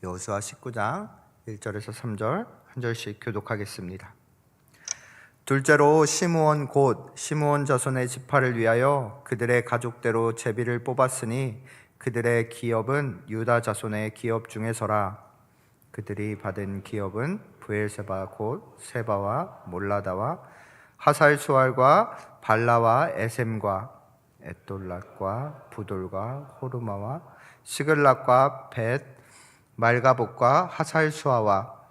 여호수아 19장 1절에서 3절 한 절씩 교독하겠습니다. 둘째로 시므온 곧 시므온 자손의 지파를 위하여 그들의 가족대로 제비를 뽑았으니 그들의 기업은 유다 자손의 기업 중에서라. 그들이 받은 기업은 브엘세바 곧 세바와 몰라다와 하살수알과 발라와 에셈과 엣돌락과 부돌과 호르마와 시글락과 벳 말가복과 하살수아와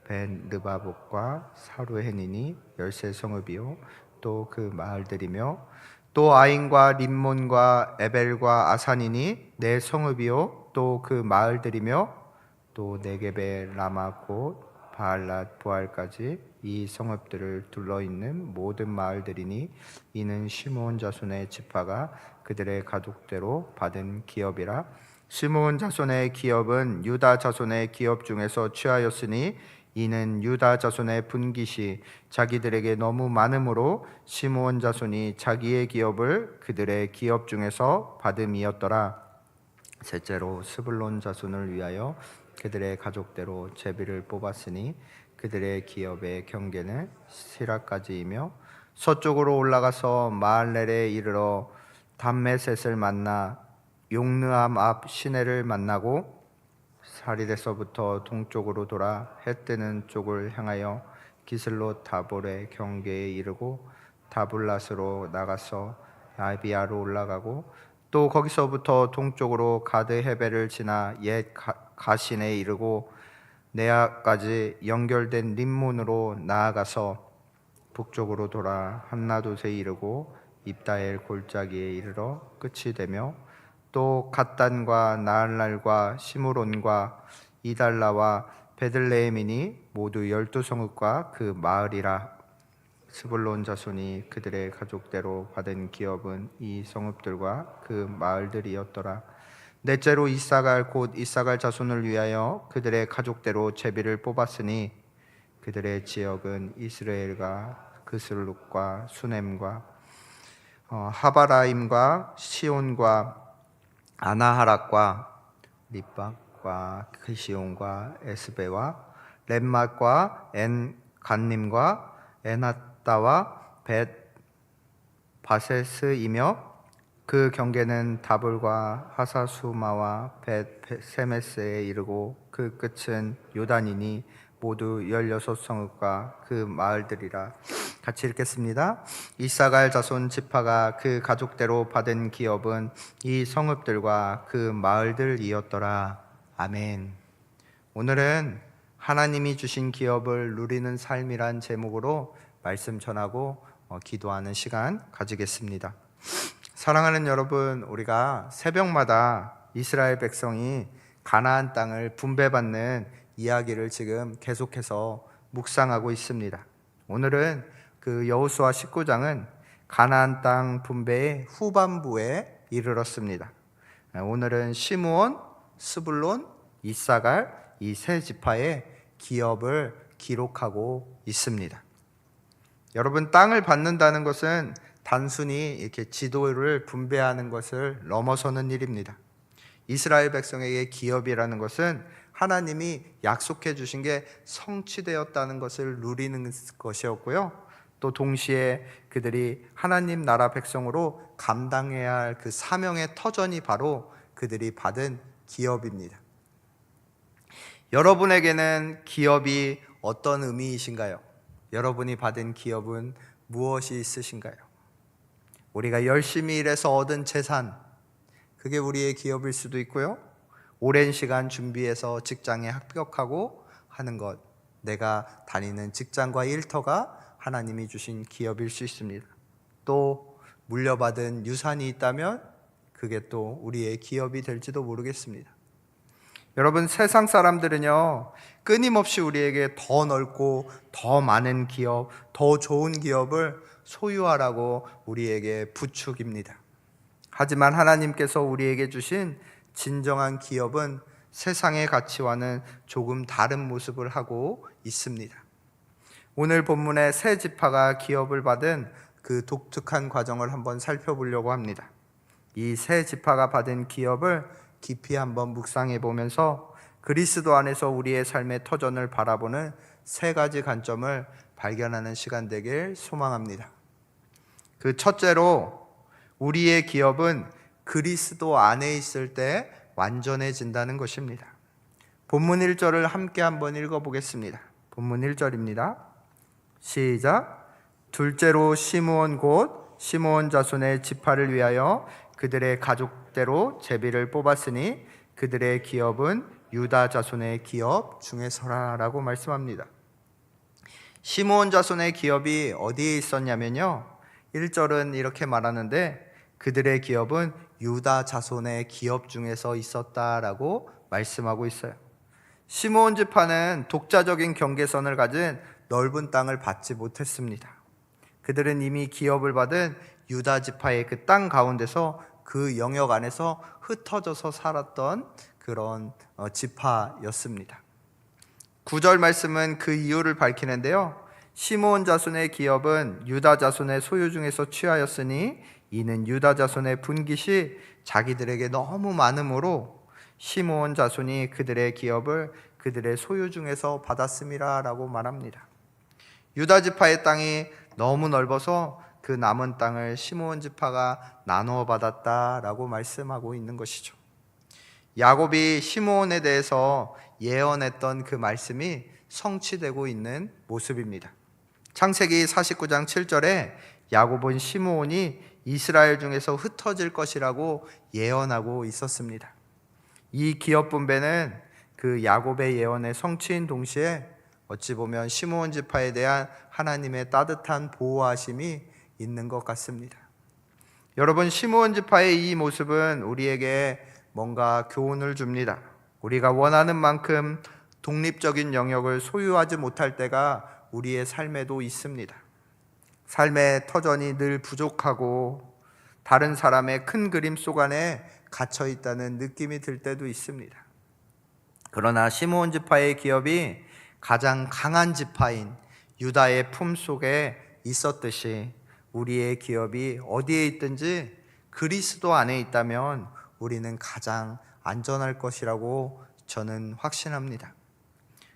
벤르바복과 사루헤니니 13성읍이요 또 그 마을들이며 또 아인과 림몬과 에벨과 아산이니 4성읍이요 또 그 마을들이며 또 네겝의 라마 곧 바알랏 부알까지 이 성읍들을 둘러있는 모든 마을들이니 이는 시므온 자손의 지파가 그들의 가족대로 받은 기업이라. 시므온 자손의 기업은 유다 자손의 기업 중에서 취하였으니 이는 유다 자손의 분깃이 자기들에게 너무 많으므로 시므온 자손이 자기의 기업을 그들의 기업 중에서 받음이었더라. 셋째로 스불론 자손을 위하여 그들의 가족대로 제비를 뽑았으니 그들의 기업의 경계는 시라까지이며 서쪽으로 올라가서 마할렐에 이르러 담메셋을 만나 용느암 앞 시내를 만나고 사리에서부터 동쪽으로 돌아 해 뜨는 쪽을 향하여 기슬롯 다볼의 경계에 이르고 다블랏으로 나가서 야비아로 올라가고 또 거기서부터 동쪽으로 가드 헤벨을 지나 옛 가신에 이르고 네아까지 연결된 림몬으로 나아가서 북쪽으로 돌아 한나돗에 이르고 입다엘 골짜기에 이르러 끝이 되며 또 갓단과 나알랄과 시므론과 이달라와 베들레헴이니 모두 12성읍과 그 마을이라. 스불론 자손이 그들의 가족대로 받은 기업은 이 성읍들과 그 마을들이었더라. 넷째로 이사갈 곧 이사갈 자손을 위하여 그들의 가족대로 제비를 뽑았으니 그들의 지역은 이스라엘과 그슬룩과 수넴과 하바라임과 시온과 아나하락과 립박과 크시온과 에스베와 렘맛과 엔간님과 에나따와 벳 바세스이며 그 경계는 다볼과 하사수마와 벳 세메스에 이르고 그 끝은 요단이니 모두 16성읍과 그 마을들이라. 같이 읽겠습니다. 이사갈 자손 지파가 그 가족대로 받은 기업은 이 성읍들과 그 마을들이었더라. 아멘. 오늘은 하나님이 주신 기업을 누리는 삶이란 제목으로 말씀 전하고 기도하는 시간 가지겠습니다. 사랑하는 여러분, 우리가 새벽마다 이스라엘 백성이 가나안 땅을 분배받는 이야기를 지금 계속해서 묵상하고 있습니다. 오늘은 그 여호수아 19장은 가나안 땅 분배의 후반부에 이르렀습니다. 오늘은 시므온, 스불론, 이사갈 이 세 지파의 기업을 기록하고 있습니다. 여러분, 땅을 받는다는 것은 단순히 이렇게 지도를 분배하는 것을 넘어서는 일입니다. 이스라엘 백성에게 기업이라는 것은 하나님이 약속해 주신 게 성취되었다는 것을 누리는 것이었고요. 또 동시에 그들이 하나님 나라 백성으로 감당해야 할 그 사명의 터전이 바로 그들이 받은 기업입니다. 여러분에게는 기업이 어떤 의미이신가요? 여러분이 받은 기업은 무엇이 있으신가요? 우리가 열심히 일해서 얻은 재산, 그게 우리의 기업일 수도 있고요. 오랜 시간 준비해서 직장에 합격하고 하는 것, 내가 다니는 직장과 일터가 하나님이 주신 기업일 수 있습니다. 또 물려받은 유산이 있다면 그게 또 우리의 기업이 될지도 모르겠습니다. 여러분, 세상 사람들은요, 끊임없이 우리에게 더 넓고 더 많은 기업, 더 좋은 기업을 소유하라고 우리에게 부축입니다. 하지만 하나님께서 우리에게 주신 진정한 기업은 세상의 가치와는 조금 다른 모습을 하고 있습니다. 오늘 본문의 세 지파가 기업을 받은 그 독특한 과정을 한번 살펴보려고 합니다. 이 세 지파가 받은 기업을 깊이 한번 묵상해 보면서 그리스도 안에서 우리의 삶의 터전을 바라보는 세 가지 관점을 발견하는 시간 되길 소망합니다. 그 첫째로, 우리의 기업은 그리스도 안에 있을 때 완전해진다는 것입니다. 본문 1절을 함께 한번 읽어보겠습니다. 본문 1절입니다. 시작. 둘째로 시므온 곧 시므온 자손의 지파를 위하여 그들의 가족대로 제비를 뽑았으니 그들의 기업은 유다 자손의 기업 중에서라 라고 말씀합니다. 시므온 자손의 기업이 어디에 있었냐면요, 1절은 이렇게 말하는데 그들의 기업은 유다 자손의 기업 중에서 있었다라고 말씀하고 있어요. 시므온 지파는 독자적인 경계선을 가진 넓은 땅을 받지 못했습니다. 그들은 이미 기업을 받은 유다 지파의 그 땅 가운데서 그 영역 안에서 흩어져서 살았던 그런 지파였습니다. 9절 말씀은 그 이유를 밝히는데요, 시므온 자손의 기업은 유다 자손의 소유 중에서 취하였으니 이는 유다 자손의 분깃이 자기들에게 너무 많으므로 시므온 자손이 그들의 기업을 그들의 소유 중에서 받았음이라 라고 말합니다. 유다 지파의 땅이 너무 넓어서 그 남은 땅을 시므온 지파가 나누어 받았다라고 말씀하고 있는 것이죠. 야곱이 시므온에 대해서 예언했던 그 말씀이 성취되고 있는 모습입니다. 창세기 49장 7절에 야곱은 시므온이 이스라엘 중에서 흩어질 것이라고 예언하고 있었습니다. 이 기업 분배는 그 야곱의 예언의 성취인 동시에 어찌 보면 시므온 지파에 대한 하나님의 따뜻한 보호하심이 있는 것 같습니다. 여러분, 시므온 지파의 이 모습은 우리에게 뭔가 교훈을 줍니다. 우리가 원하는 만큼 독립적인 영역을 소유하지 못할 때가 우리의 삶에도 있습니다. 삶의 터전이 늘 부족하고 다른 사람의 큰 그림 속 안에 갇혀 있다는 느낌이 들 때도 있습니다. 그러나 시므온 지파의 기업이 가장 강한 지파인 유다의 품 속에 있었듯이 우리의 기업이 어디에 있든지 그리스도 안에 있다면 우리는 가장 안전할 것이라고 저는 확신합니다.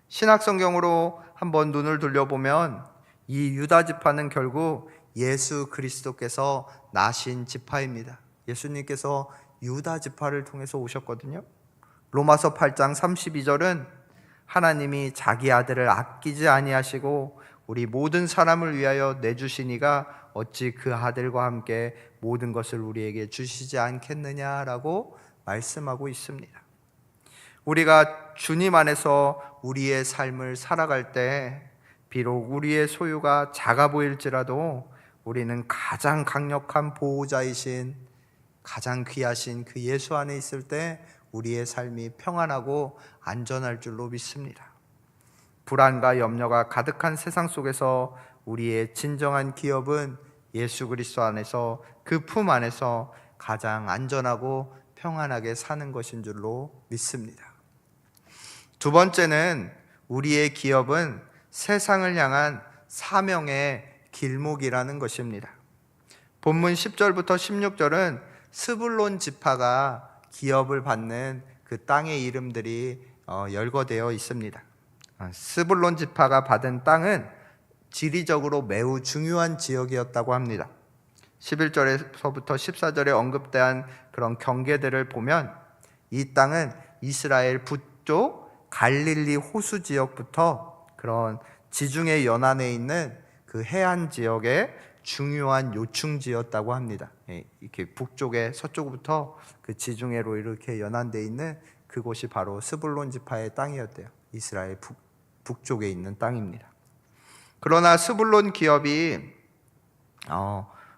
신약성경으로 한번 눈을 돌려보면 이 유다 지파는 결국 예수 그리스도께서 나신 지파입니다. 예수님께서 유다 지파를 통해서 오셨거든요. 로마서 8장 32절은 하나님이 자기 아들을 아끼지 아니하시고 우리 모든 사람을 위하여 내주시니가 어찌 그 아들과 함께 모든 것을 우리에게 주시지 않겠느냐라고 말씀하고 있습니다. 우리가 주님 안에서 우리의 삶을 살아갈 때 비록 우리의 소유가 작아 보일지라도 우리는 가장 강력한 보호자이신 가장 귀하신 그 예수 안에 있을 때 우리의 삶이 평안하고 안전할 줄로 믿습니다. 불안과 염려가 가득한 세상 속에서 우리의 진정한 기업은 예수 그리스도 안에서 그 품 안에서 가장 안전하고 평안하게 사는 것인 줄로 믿습니다. 두 번째는 우리의 기업은 세상을 향한 사명의 길목이라는 것입니다. 본문 10절부터 16절은 스불론 지파가 기업을 받는 그 땅의 이름들이 열거되어 있습니다. 스불론 지파가 받은 땅은 지리적으로 매우 중요한 지역이었다고 합니다. 11절에서부터 14절에 언급된 그런 경계들을 보면 이 땅은 이스라엘 북쪽 갈릴리 호수 지역부터 그런 지중해 연안에 있는 그 해안 지역의 중요한 요충지였다고 합니다. 이렇게 북쪽에 서쪽부터 그 지중해로 이렇게 연안되어 있는 그곳이 바로 스불론 지파의 땅이었대요. 이스라엘 북쪽에 있는 땅입니다. 그러나 스불론 기업이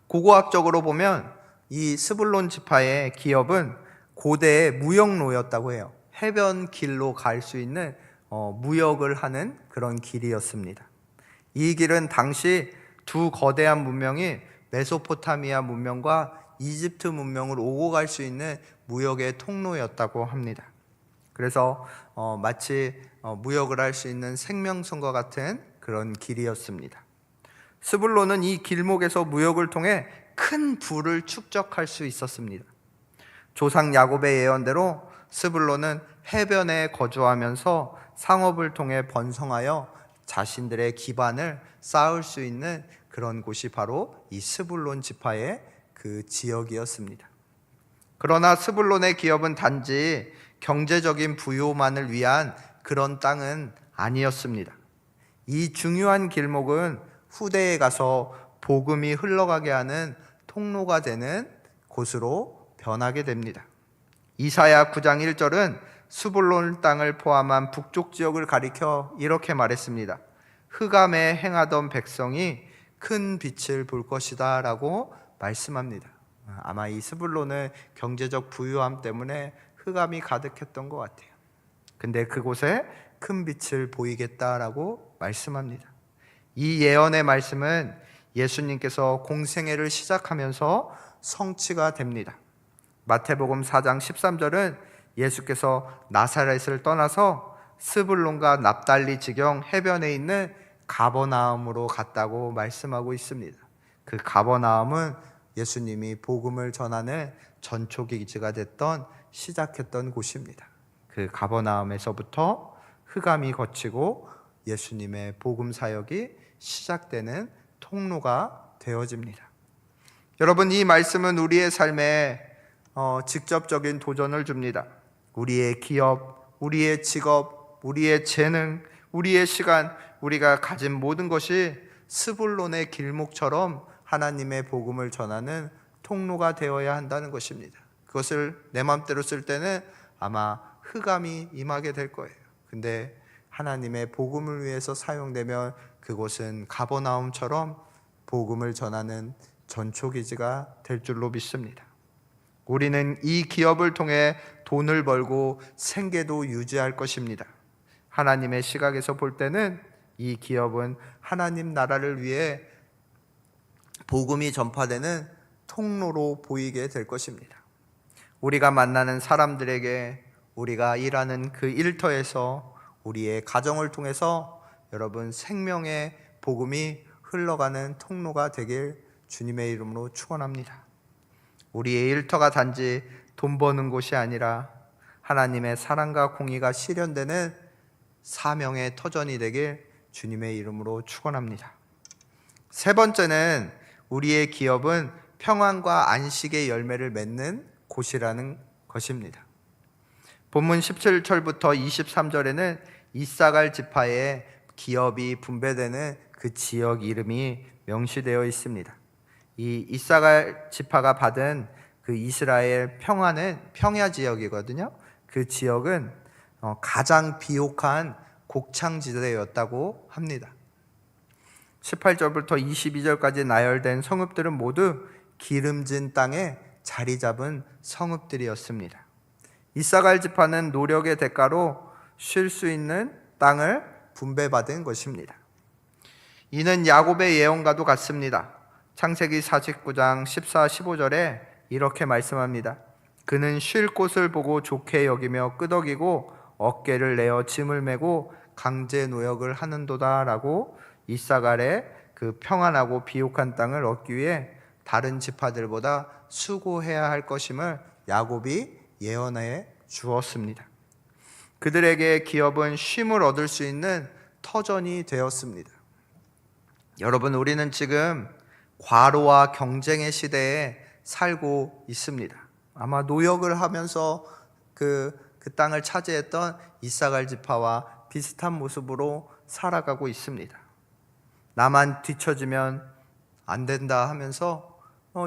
고고학적으로 보면 이 스불론 지파의 기업은 고대의 무역로였다고 해요. 해변 길로 갈 수 있는 무역을 하는 그런 길이었습니다. 이 길은 당시 두 거대한 문명이 메소포타미아 문명과 이집트 문명을 오고 갈 수 있는 무역의 통로였다고 합니다. 그래서 마치 무역을 할 수 있는 생명선과 같은 그런 길이었습니다. 스불론은 이 길목에서 무역을 통해 큰 부를 축적할 수 있었습니다. 조상 야곱의 예언대로 스불론은 해변에 거주하면서 상업을 통해 번성하여 자신들의 기반을 쌓을 수 있는 그런 곳이 바로 이 스불론 지파의 그 지역이었습니다. 그러나 스불론의 기업은 단지 경제적인 부요만을 위한 그런 땅은 아니었습니다. 이 중요한 길목은 후대에 가서 복음이 흘러가게 하는 통로가 되는 곳으로 변하게 됩니다. 이사야 9장 1절은 스불론 땅을 포함한 북쪽 지역을 가리켜 이렇게 말했습니다. 흑암에 행하던 백성이 큰 빛을 볼 것이다 라고 말씀합니다. 아마 이 스불론은 경제적 부유함 때문에 흑암이 가득했던 것 같아요. 근데 그곳에 큰 빛을 보이겠다라고 말씀합니다. 이 예언의 말씀은 예수님께서 공생애를 시작하면서 성취가 됩니다. 마태복음 4장 13절은 예수께서 나사렛을 떠나서 스불론과 납달리 지경 해변에 있는 가버나움으로 갔다고 말씀하고 있습니다. 그 가버나움은 예수님이 복음을 전하는 전초기지가 됐던 시작했던 곳입니다. 그 가버나움에서부터 흑암이 걷히고 예수님의 복음 사역이 시작되는 통로가 되어집니다. 여러분, 이 말씀은 우리의 삶에 직접적인 도전을 줍니다. 우리의 기업, 우리의 직업, 우리의 재능, 우리의 시간, 우리가 가진 모든 것이 스불론의 길목처럼 하나님의 복음을 전하는 통로가 되어야 한다는 것입니다. 그것을 내 마음대로 쓸 때는 아마 흑암이 임하게 될 거예요. 근데 하나님의 복음을 위해서 사용되면 그곳은 가버나움처럼 복음을 전하는 전초기지가 될 줄로 믿습니다. 우리는 이 기업을 통해 돈을 벌고 생계도 유지할 것입니다. 하나님의 시각에서 볼 때는 이 기업은 하나님 나라를 위해 복음이 전파되는 통로로 보이게 될 것입니다. 우리가 만나는 사람들에게, 우리가 일하는 그 일터에서, 우리의 가정을 통해서 여러분 생명의 복음이 흘러가는 통로가 되길 주님의 이름으로 축원합니다. 우리의 일터가 단지 돈 버는 곳이 아니라 하나님의 사랑과 공의가 실현되는 사명의 터전이 되길 주님의 이름으로 축원합니다. 세 번째는 우리의 기업은 평안과 안식의 열매를 맺는 곳이라는 것입니다. 본문 17절부터 23절에는 이사갈 지파의 기업이 분배되는 그 지역 이름이 명시되어 있습니다. 이 이사갈 지파가 받은 그 이스라엘 평화는 평야 지역이거든요. 그 지역은 가장 비옥한 곡창지대였다고 합니다. 18절부터 22절까지 나열된 성읍들은 모두 기름진 땅에 자리 잡은 성읍들이었습니다. 이사갈 지파는 노력의 대가로 쉴 수 있는 땅을 분배받은 것입니다. 이는 야곱의 예언과도 같습니다. 창세기 49장 14, 15절에 이렇게 말씀합니다. 그는 쉴 곳을 보고 좋게 여기며 끄덕이고 어깨를 내어 짐을 메고 강제 노역을 하는도다 라고 이사갈의 그 평안하고 비옥한 땅을 얻기 위해 다른 지파들보다 수고해야 할 것임을 야곱이 예언해 주었습니다. 그들에게 기업은 쉼을 얻을 수 있는 터전이 되었습니다. 여러분, 우리는 지금 과로와 경쟁의 시대에 살고 있습니다. 아마 노역을 하면서 그 땅을 차지했던 이사갈 지파와 비슷한 모습으로 살아가고 있습니다. 나만 뒤처지면 안 된다 하면서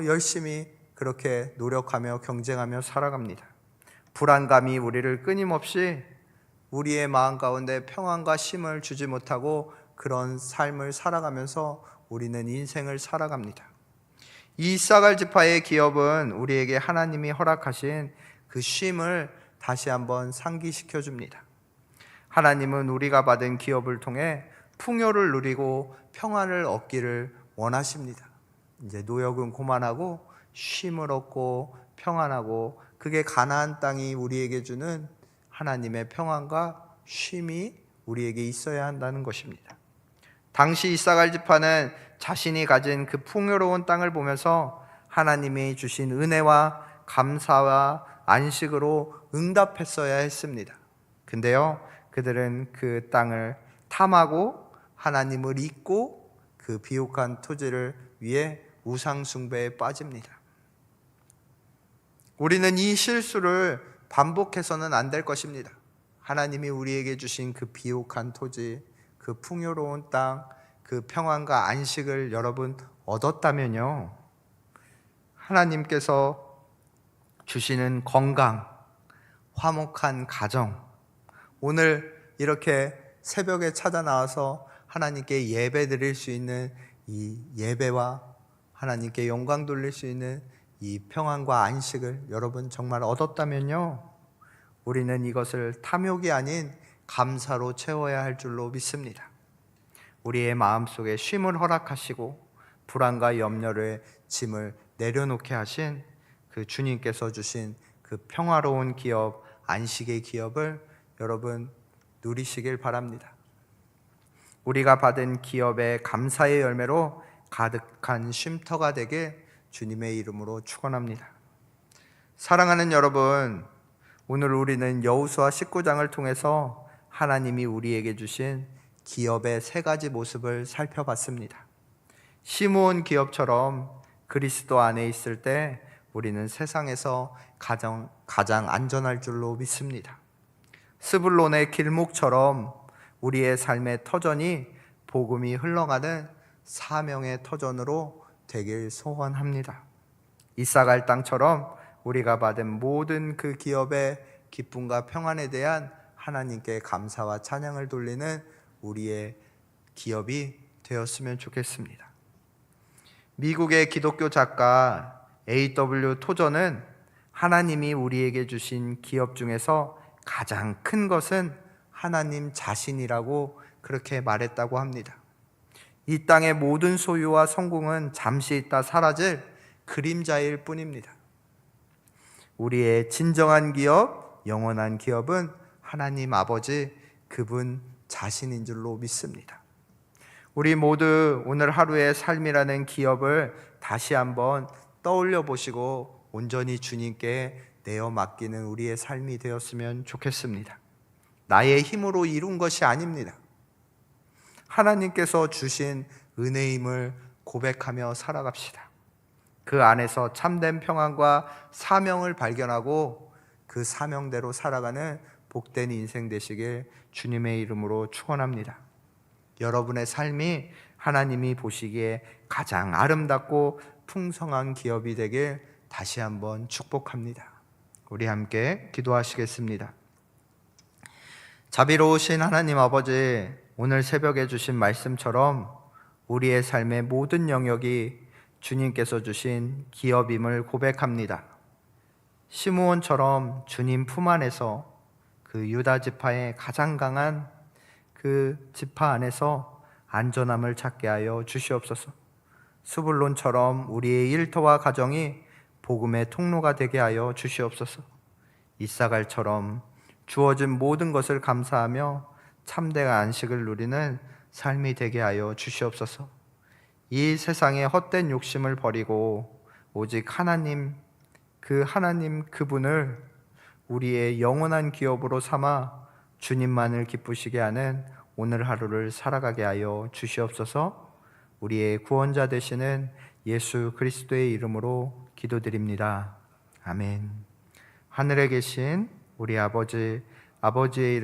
열심히 그렇게 노력하며 경쟁하며 살아갑니다. 불안감이 우리를 끊임없이 우리의 마음 가운데 평안과 쉼을 주지 못하고 그런 삶을 살아가면서 우리는 인생을 살아갑니다. 이 이사갈 지파의 기업은 우리에게 하나님이 허락하신 그 쉼을 다시 한번 상기시켜 줍니다. 하나님은 우리가 받은 기업을 통해 풍요를 누리고 평안을 얻기를 원하십니다. 이제 노역은 그만하고 쉼을 얻고 평안하고, 그게 가나안 땅이 우리에게 주는 하나님의 평안과 쉼이 우리에게 있어야 한다는 것입니다. 당시 이사갈 지파는 자신이 가진 그 풍요로운 땅을 보면서 하나님이 주신 은혜와 감사와 안식으로 응답했어야 했습니다. 근데요, 그들은 그 땅을 탐하고 하나님을 잊고 그 비옥한 토지를 위해 우상 숭배에 빠집니다. 우리는 이 실수를 반복해서는 안 될 것입니다. 하나님이 우리에게 주신 그 비옥한 토지, 그 풍요로운 땅, 그 평안과 안식을 여러분 얻었다면요, 하나님께서 주시는 건강, 화목한 가정, 오늘 이렇게 새벽에 찾아 나와서 하나님께 예배 드릴 수 있는 이 예배와 하나님께 영광 돌릴 수 있는 이 평안과 안식을 여러분 정말 얻었다면요, 우리는 이것을 탐욕이 아닌 감사로 채워야 할 줄로 믿습니다. 우리의 마음속에 쉼을 허락하시고 불안과 염려의 짐을 내려놓게 하신 그 주님께서 주신 그 평화로운 기업, 안식의 기업을 여러분 누리시길 바랍니다. 우리가 받은 기업의 감사의 열매로 가득한 쉼터가 되길 주님의 이름으로 축원합니다. 사랑하는 여러분, 오늘 우리는 여호수아 19장을 통해서 하나님이 우리에게 주신 기업의 세 가지 모습을 살펴봤습니다. 시므온 기업처럼 그리스도 안에 있을 때 우리는 세상에서 가장 안전할 줄로 믿습니다. 스불론의 길목처럼 우리의 삶의 터전이 복음이 흘러가는 사명의 터전으로 되길 소원합니다. 이사갈 땅처럼 우리가 받은 모든 그 기업의 기쁨과 평안에 대한 하나님께 감사와 찬양을 돌리는 우리의 기업이 되었으면 좋겠습니다. 미국의 기독교 작가 A.W. 토저는 하나님이 우리에게 주신 기업 중에서 가장 큰 것은 하나님 자신이라고 그렇게 말했다고 합니다. 이 땅의 모든 소유와 성공은 잠시 있다 사라질 그림자일 뿐입니다. 우리의 진정한 기업, 영원한 기업은 하나님 아버지 그분 자신인 줄로 믿습니다. 우리 모두 오늘 하루의 삶이라는 기업을 다시 한번 떠올려 보시고 온전히 주님께 내어 맡기는 우리의 삶이 되었으면 좋겠습니다. 나의 힘으로 이룬 것이 아닙니다. 하나님께서 주신 은혜임을 고백하며 살아갑시다. 그 안에서 참된 평안과 사명을 발견하고 그 사명대로 살아가는 복된 인생 되시길 주님의 이름으로 축원합니다. 여러분의 삶이 하나님이 보시기에 가장 아름답고 풍성한 기업이 되길 다시 한번 축복합니다. 우리 함께 기도하시겠습니다. 자비로우신 하나님 아버지, 오늘 새벽에 주신 말씀처럼 우리의 삶의 모든 영역이 주님께서 주신 기업임을 고백합니다. 시므온처럼 주님 품 안에서 그 유다 지파의 가장 강한 그 지파 안에서 안전함을 찾게 하여 주시옵소서. 스불론처럼 우리의 일터와 가정이 복음의 통로가 되게 하여 주시옵소서. 이사갈처럼 주어진 모든 것을 감사하며 참된 안식을 누리는 삶이 되게 하여 주시옵소서. 이 세상의 헛된 욕심을 버리고 오직 하나님, 그 하나님 그분을 우리의 영원한 기업으로 삼아 주님만을 기쁘시게 하는 오늘 하루를 살아가게 하여 주시옵소서. 우리의 구원자 되시는 예수 그리스도의 이름으로 기도드립니다. 아멘. 하늘에 계신 우리 아버지의 이름